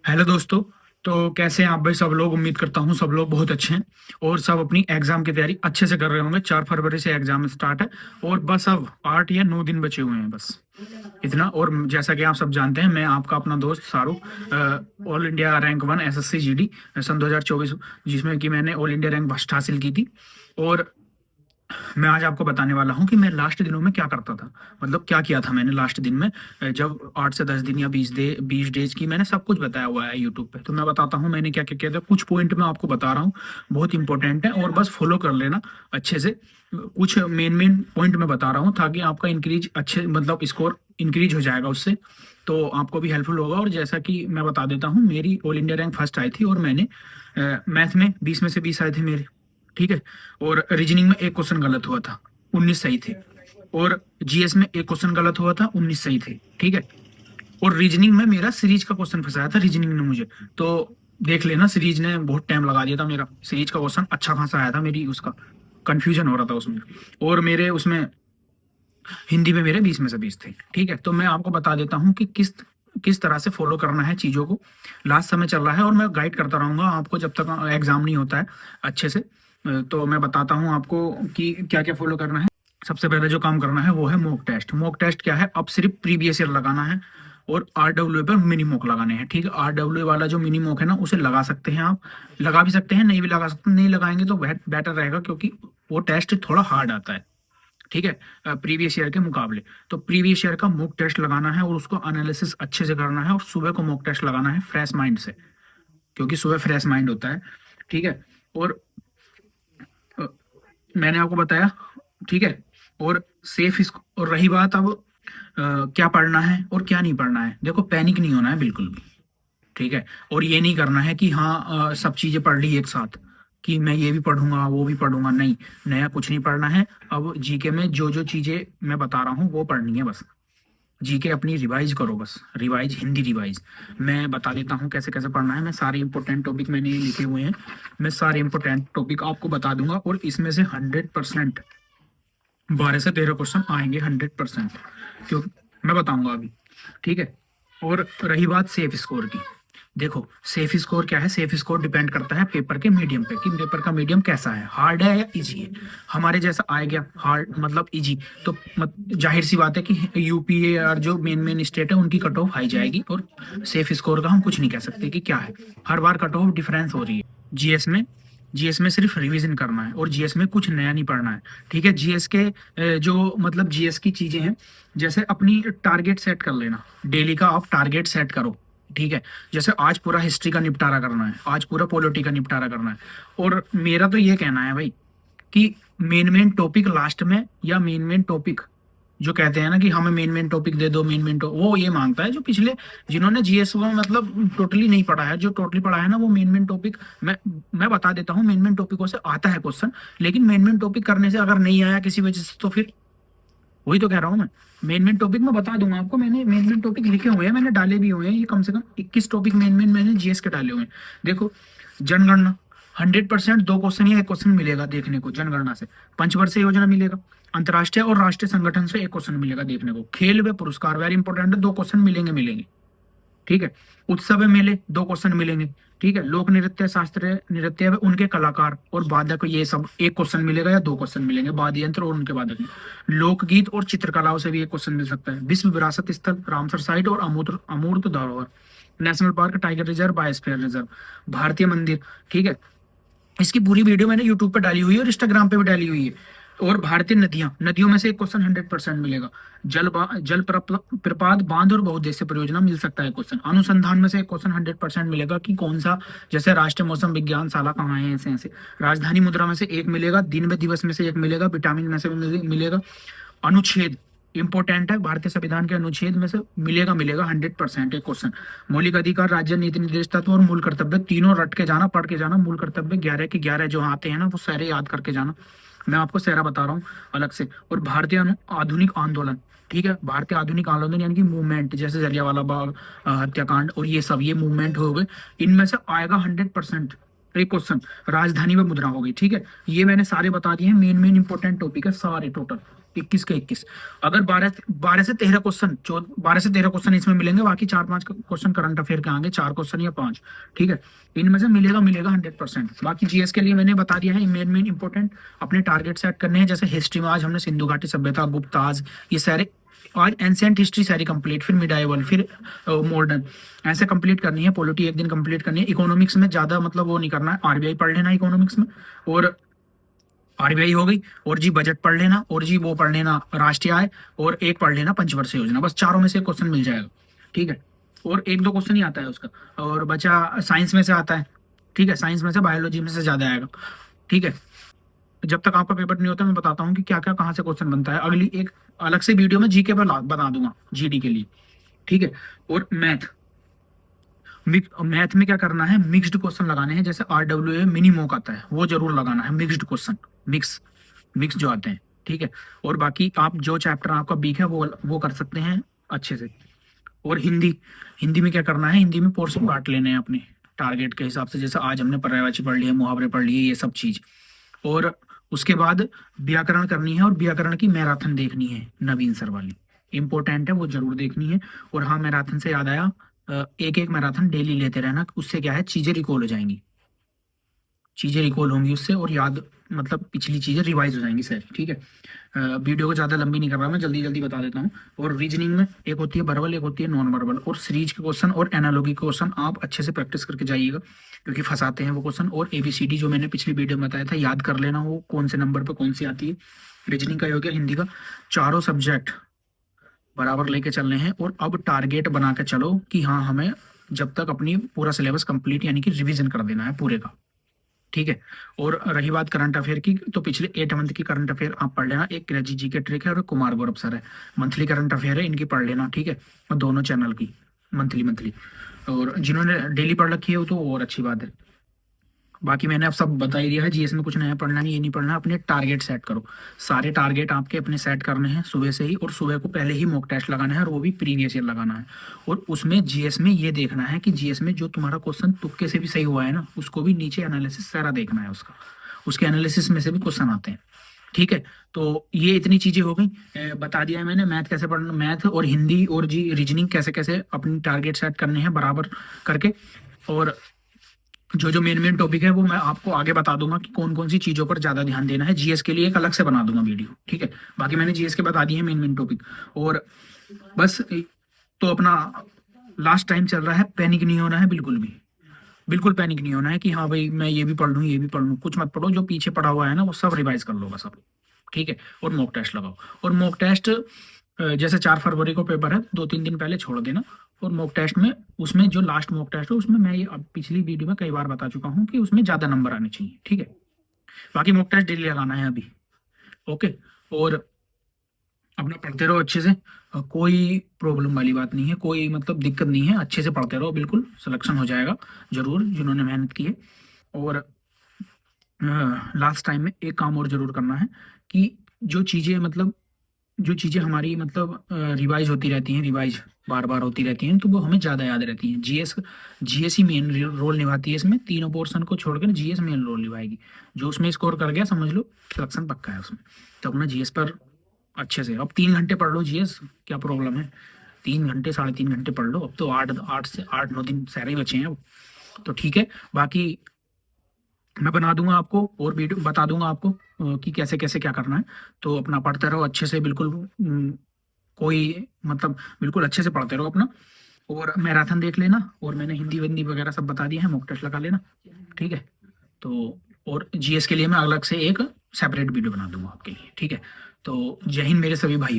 Hello दोस्तों। तो कैसे हैं आप भाई? सब लोग, उम्मीद करता हूँ सब लोग बहुत अच्छे हैं और सब अपनी एग्जाम की तैयारी अच्छे से कर रहे होंगे। 4 फरवरी से एग्जाम स्टार्ट है और बस अब 8 या 9 दिन बचे हुए हैं बस, इतना। और जैसा कि आप सब जानते हैं, मैं आपका अपना दोस्त Shahrukh, all India rank 1 SSC GD सन 2024, जिसमें कि मैंने ऑल इंडिया रैंक फर्स्ट हासिल की थी। और मैं आज आपको बताने वाला हूँ कि मैं लास्ट दिनों में क्या करता था, मतलब क्या किया था मैंने लास्ट दिन में। जब 8 से 10 दिन या 20 डेज की मैंने सब कुछ बताया हुआ है यूट्यूब पे, तो मैं बताता हूँ मैंने क्या क्या किया था। कुछ पॉइंट मैं आपको बता रहा हूँ, बहुत इंपॉर्टेंट है और बस फॉलो कर लेना अच्छे से। कुछ मेन मेन पॉइंट मैं बता रहा हूँ ताकि आपका इंक्रीज अच्छे, मतलब स्कोर इंक्रीज हो जाएगा उससे, तो आपको भी हेल्पफुल होगा। और जैसा कि मैं बता देता हूँ, मेरी ऑल इंडिया रैंक फर्स्ट आई थी और मैंने मैथ में 20 में से 20 आए थे मेरे, ठीक है। और रीजनिंग में एक क्वेश्चन गलत हुआ था, 19 सही थे। और जीएस में एक क्वेश्चन गलत हुआ था, 19 सही थे, ठीक है। और रीजनिंग में मेरा सीरीज का क्वेश्चन फंसाया था रीजनिंग ने मुझे, तो देख लेना, सीरीज ने बहुत टाइम लगा दिया था। मेरा सीरीज का क्वेश्चन अच्छा खासा आया था, मेरी उसका कंफ्यूजन हो रहा था उसमें। और मेरे उसमें हिंदी में मेरे 20 में से 20 थे, ठीक है। तो मैं आपको बता देता हूँ कि किस किस तरह से फॉलो करना है चीज़ों को। लास्ट समय चल रहा है और मैं गाइड करता रहूंगा आपको जब तक एग्जाम नहीं होता है अच्छे से। तो मैं बताता हूँ आपको कि क्या क्या फॉलो करना है। सबसे पहले जो काम करना है वो है मॉक टेस्ट। मॉक टेस्ट क्या है? अब सिर्फ प्रीवियस ईयर लगाना है और आरडब्ल्यू पर मिनी मॉक लगाने हैं, ठीक है। आरडब्ल्यू वाला जो मिनी मॉक है ना, उसे लगा सकते हैं आप, लगा भी सकते हैं, नहीं भी लगा सकते। नहीं लगाएंगे तो बेटर रहेगा, क्योंकि वो टेस्ट थोड़ा हार्ड आता है, ठीक है, प्रीवियस ईयर के मुकाबले। तो प्रीवियस ईयर का मॉक टेस्ट लगाना है और उसको एनालिसिस अच्छे से करना है। और सुबह को मॉक टेस्ट लगाना है फ्रेश माइंड से, क्योंकि सुबह फ्रेश माइंड होता है, ठीक है। और अ, मैंने आपको बताया, ठीक है। और सेफ इसको, और रही बात अब क्या पढ़ना है और क्या नहीं पढ़ना है, देखो पैनिक नहीं होना है बिल्कुल भी, ठीक है। और ये नहीं करना है कि हाँ सब चीजें पढ़ ली एक साथ, कि मैं ये भी पढ़ूंगा वो भी पढ़ूंगा, नहीं। नया कुछ नहीं पढ़ना है। अब जीके में जो जो चीजें मैं बता रहा हूँ वो पढ़नी है बस। जीके अपनी रिवाइज करो, बस रिवाइज, हिंदी रिवाइज। मैं बता देता हूँ कैसे कैसे पढ़ना है। मैं सारे इंपॉर्टेंट टॉपिक मैंने लिखे हुए हैं, मैं सारे इंपॉर्टेंट टॉपिक आपको बता दूंगा। और इसमें से 100%, 12 से 13 क्वेश्चन आएंगे 100%, क्यों मैं बताऊंगा अभी, ठीक है। और रही बात सेफ स्कोर की, देखो सेफ स्कोर क्या है? सेफ स्कोर डिपेंड करता है पेपर के मीडियम पे, कि पेपर का मीडियम कैसा है, हार्ड है या इजी है। हमारे जैसा आ गया हार्ड मतलब इजी, तो जाहिर सी बात है कि यूपी और जो मेन मेन स्टेट है उनकी कट ऑफ हाई जाएगी। और सेफ स्कोर का हम कुछ नहीं कह सकते कि क्या है, हर बार कट ऑफ डिफरेंस हो रही है। जीएस में जीएस में सिर्फ रिवीजन करना है और जीएस में कुछ नया नहीं पढ़ना है, ठीक है। जीएस के जो मतलब जीएस की चीजें हैं, जैसे अपनी टारगेट सेट कर लेना, डेली का आप टारगेट सेट करो, ठीक है। जैसे आज पूरा हिस्ट्री का निपटारा करना है, आज पूरा पॉलिटी का निपटारा करना है। और मेरा तो ये कहना है भाई कि मेन मेन टॉपिक लास्ट में, या मेन मेन टॉपिक जो कहते हैं ना कि हमें मेन मेन टॉपिक दे दो, मेन मेन वो ये मांगता है जो पिछले, जिन्होंने जीएस को मतलब टोटली नहीं पढ़ा है। जो टोटली पढ़ा है ना, वो मेन मेन टॉपिक, मैं बता देता हूँ, मेन मेन टॉपिकों से आता है क्वेश्चन। लेकिन मेन मेन टॉपिक करने से अगर नहीं आया किसी वजह से, तो फिर वही तो कह रहा हूँ मैं। मेन मेन टॉपिक मैं बता दूंगा आपको, मैंने मेन मेन टॉपिक लिखे हुए हैं, मैंने डाले भी हुए हैं। ये कम से कम 21 टॉपिक मेन मेन मैंने जीएस के डाले हुए हैं। देखो, जनगणना 100% 2 क्वेश्चन या एक क्वेश्चन मिलेगा देखने को जनगणना से। पंचवर्षीय योजना मिलेगा, अंतर्राष्ट्रीय और राष्ट्रीय संगठन से एक क्वेश्चन मिलेगा देखने को। खेल व पुरस्कार वेरी इंपॉर्टेंट है, 2 क्वेश्चन मिलेंगे मिलेंगे, ठीक है। उत्सव मेले 2 क्वेश्चन मिलेंगे, ठीक है। लोक नृत्य, शास्त्रीय नृत्य व उनके कलाकार और वादक, ये सब 1 क्वेश्चन मिलेगा या 2 क्वेश्चन मिलेंगे। वाद्य यंत्र और उनके वादक। लोकगीत और चित्रकलाओं से भी 1 क्वेश्चन मिल सकता है। विश्व विरासत स्थल रामसर साइट और अमूर्त अमूर्त धरोहर, national park, tiger reserve, biosphere reserve, भारतीय मंदिर, ठीक है। इसकी पूरी वीडियो मैंने यूट्यूब पे डाली हुई है और इंस्टाग्राम पे भी डाली हुई है। और भारतीय नदियां, नदियों में से 1 क्वेश्चन 100% मिलेगा। प्रपात, बांध और बहुउद्देश्य परियोजना मिल सकता है क्वेश्चन। अनुसंधान में से 1 क्वेश्चन 100% मिलेगा, कि कौन सा, जैसे राष्ट्रीय मौसम विज्ञानशाला कहाँ है, ऐसे ऐसे। राजधानी मुद्रा में से 1 मिलेगा, दिन व दिवस में से 1 मिलेगा, विटामिन में से मिलेगा। अनुच्छेद इंपॉर्टेंट है, भारतीय संविधान के अनुच्छेद में से मिलेगा मिलेगा 100% एक क्वेश्चन। मौलिक अधिकार, राज्य नीति निर्देश तत्व और मूल कर्तव्य, तीनों रट के जाना, पढ़ के जाना। मूल कर्तव्य 11 के 11 जो आते हैं ना, वो सारे याद करके जाना। मैं आपको सारा बता रहा हूँ अलग से। और भारतीय आधुनिक आंदोलन, ठीक है। भारतीय आधुनिक आंदोलन यानी कि मूवमेंट, जैसे जलियांवाला बाग हत्याकांड और ये सब, ये मूवमेंट हो गए। इनमें से आएगा 100% एक क्वेश्चन। राजधानी व मुद्रा हो गई, ठीक है। ये मैंने सारे बता दिए हैं, मेन मेन इंपॉर्टेंट टॉपिक है सारे टोटल। 21 के 21। अगर 12 से 13 क्वेश्चन 12 से 13 क्वेश्चन इसमें मिलेंगे, बाकी 4-5 क्वेश्चन करंट अफेयर के आएंगे, 4 क्वेश्चन या 5, ठीक है। इनमें से मिलेगा 100%। बाकी जीएस के लिए मैंने बता दिया है मेन इंपॉर्टेंट अपने टारगेट सेट करने हैं। जैसे हिस्ट्री में आज हमने सिंधु घाटी सभ्यता, गुप्ताज, ये सारे आज एंशिएंट हिस्ट्री सारी कंप्लीट, फिर मिडाइवल, फिर मॉडर्न, ऐसे कंप्लीट करनी है। पॉलिटी एक दिन कंप्लीट करनी है। इकोनॉमिक्स में ज्यादा मतलब वो नहीं करना है, आरबीआई पढ़ लेना इकोनॉमिक्स में, और आरबीआई हो गई, और जी बजट पढ़ लेना, और जी वो पढ़ लेना राष्ट्रीय आय, और एक पढ़ लेना पंचवर्षीय योजना। बस चारों में से क्वेश्चन मिल जाएगा, ठीक है। और 1-2 क्वेश्चन ही आता है उसका, और बचा साइंस में से आता है, ठीक है। साइंस में से बायोलॉजी में से ज्यादा आएगा, ठीक है। जब तक आपका पेपर नहीं होता मैं बताता हूँ कि क्या क्या कहाँ से क्वेश्चन बनता है। अगली एक अलग से वीडियो में जीके पर बता दूंगा, जीडी के लिए, ठीक है। और मैथ में क्या करना है, मिक्स्ड क्वेश्चन लगाने हैं। जैसे RWA मिनी मॉक आता है, वो जरूर लगाना है, मिक्स्ड क्वेश्चन, मिक्स जो आते हैं, ठीक है। और बाकी आप जो चैप्टर आपका वीक है वो कर सकते हैं अच्छे से। और हिंदी में क्या करना है, हिंदी में पोर्शन बांट लेने हैं अपने टारगेट के हिसाब से। जैसे आज हमने पर्यायवाची पढ़ लिया, मुहावरे पढ़ लिए, ये सब चीज। और उसके बाद व्याकरण करनी है, और व्याकरण की मैराथन देखनी है, नवीन सर वाली इंपॉर्टेंट है, वो जरूर देखनी है। और हाँ, मैराथन से याद आया, एक मैराथन डेली लेते रहना, उससे क्या है चीजें रिकॉल हो जाएंगी, चीजें रिकॉल होंगी उससे, और याद मतलब पिछली चीजें रिवाइज हो जाएंगी सर, ठीक है। वीडियो को ज्यादा लंबी नहीं कर रहा मैं, जल्दी जल्दी बता देता हूँ। और रीजनिंग में एक होती है वर्बल, एक होती है नॉन वर्बल, और सीरीज के क्वेश्चन और एनालॉगी के क्वेश्चन आप अच्छे से प्रैक्टिस करके जाइएगा, क्योंकि फंसाते हैं वो क्वेश्चन। और ABCD जो मैंने पिछली वीडियो में बताया था, याद कर लेना वो कौन से नंबर पर कौन सी आती है। रीजनिंग का हो गया, हिंदी का, चारों सब्जेक्ट बराबर लेके चलने हैं। और अब टारगेट बना के चलो कि हाँ, हमें जब तक अपनी पूरा सिलेबस कंप्लीट यानी कि रिवीजन कर देना है पूरे का, ठीक है। और रही बात करंट अफेयर की, तो पिछले 8 मंथ की करंट अफेयर आप पढ़ लेना। एक क्रेजी जी के ट्रिक है, और कुमार गौरव सर है, मंथली करंट अफेयर है, इनकी पढ़ लेना, ठीक है। और दोनों चैनल की मंथली। और जिन्होंने डेली पढ़ रखी है वो तो और अच्छी बात है। बाकी मैंने अब सब बता ही दिया है। जीएस में कुछ नया पढ़ना नहीं, ये नहीं पढ़ना, अपने टारगेट सेट करो। सारे टारगेट आपके अपने सेट करने हैं सुबह से ही, और सुबह को पहले ही मॉक टेस्ट लगाना है, और वो भी प्रीवियस ईयर लगाना है। और उसमें जीएस में ये देखना है कि जीएस में जो तुम्हारा क्वेश्चन तुक्के से भी सही हुआ है ना, उसको भी नीचे एनालिसिस सारा देखना है उसका, उसके एनालिसिस में से भी क्वेश्चन आते हैं, ठीक है। तो ये इतनी चीजें हो गई, बता दिया है मैंने। मैथ कैसे पढ़ना, मैथ और हिंदी और जी रीजनिंग कैसे कैसे अपनी टारगेट सेट करने हैं बराबर करके। और जो मेन टॉपिक है वो मैं आपको आगे बता दूंगा कि कौन कौन सी चीजों पर ज्यादा ध्यान देना है। जीएस के लिए एक अलग से बना दूंगा वीडियो, ठीक है। बाकी मैंने जीएस के बता दिए हैं मेन टॉपिक। और बस तो अपना लास्ट टाइम चल रहा है, पैनिक नहीं होना है, बिल्कुल पैनिक नहीं होना है कि हाँ भाई मैं ये भी पढ़ लूँ, ये भी पढ़ लूँ। कुछ मत पढ़ो, जो पीछे पढ़ा हुआ है ना वो सब रिवाइज कर लो बस अब, ठीक है। और मॉक टेस्ट लगाओ। और मॉक टेस्ट जैसे 4 फरवरी को पेपर है, 2-3 दिन पहले छोड़ देना। और मॉक टेस्ट में, उसमें जो लास्ट मॉक टेस्ट है उसमें मैं ये अब पिछली वीडियो में कई बार बता चुका हूँ कि उसमें ज्यादा नंबर आने चाहिए, ठीक है। बाकी मॉक टेस्ट डेली लगाना है अभी, ओके। और अपना पढ़ते रहो अच्छे से, कोई प्रॉब्लम वाली बात नहीं है, कोई मतलब दिक्कत नहीं है, अच्छे से पढ़ते रहो, बिल्कुल सिलेक्शन हो जाएगा जरूर जिन्होंने मेहनत की है। और लास्ट टाइम में एक काम और जरूर करना है कि जो चीजें हमारी मतलब रिवाइज होती रहती हैं, रिवाइज बार बार होती रहती हैं, तो वो हमें ज्यादा याद रहती हैं। जीएस ही मेन रोल निभाती है इसमें, तीनों पोर्शन को छोड़कर जीएस मेन रोल निभाएगी। जो उसमें स्कोर कर गया समझ लो सिलेक्शन पक्का है उसमें। तो अपना जीएस पर अच्छे से, अब 3 घंटे पढ़ लो जीएस, क्या प्रॉब्लम है, 3 घंटे 3.5 घंटे पढ़ लो। अब तो 8-9 दिन सारे ही बचे हैं अब, तो ठीक है। बाकी मैं बना दूंगा आपको और वीडियो बता दूंगा आपको कि कैसे कैसे क्या करना है। तो अपना पढ़ते रहो अच्छे से, बिल्कुल कोई मतलब बिल्कुल अच्छे से पढ़ते रहो अपना। और मैराथन देख लेना, और मैंने हिंदी विंदी वगैरह सब बता दिया है, मॉक टेस्ट लगा लेना, ठीक है। तो और जीएस के लिए मैं अलग से एक सेपरेट वीडियो बना दूंगा आपके लिए, ठीक है। तो जय हिंद मेरे सभी भाइयों।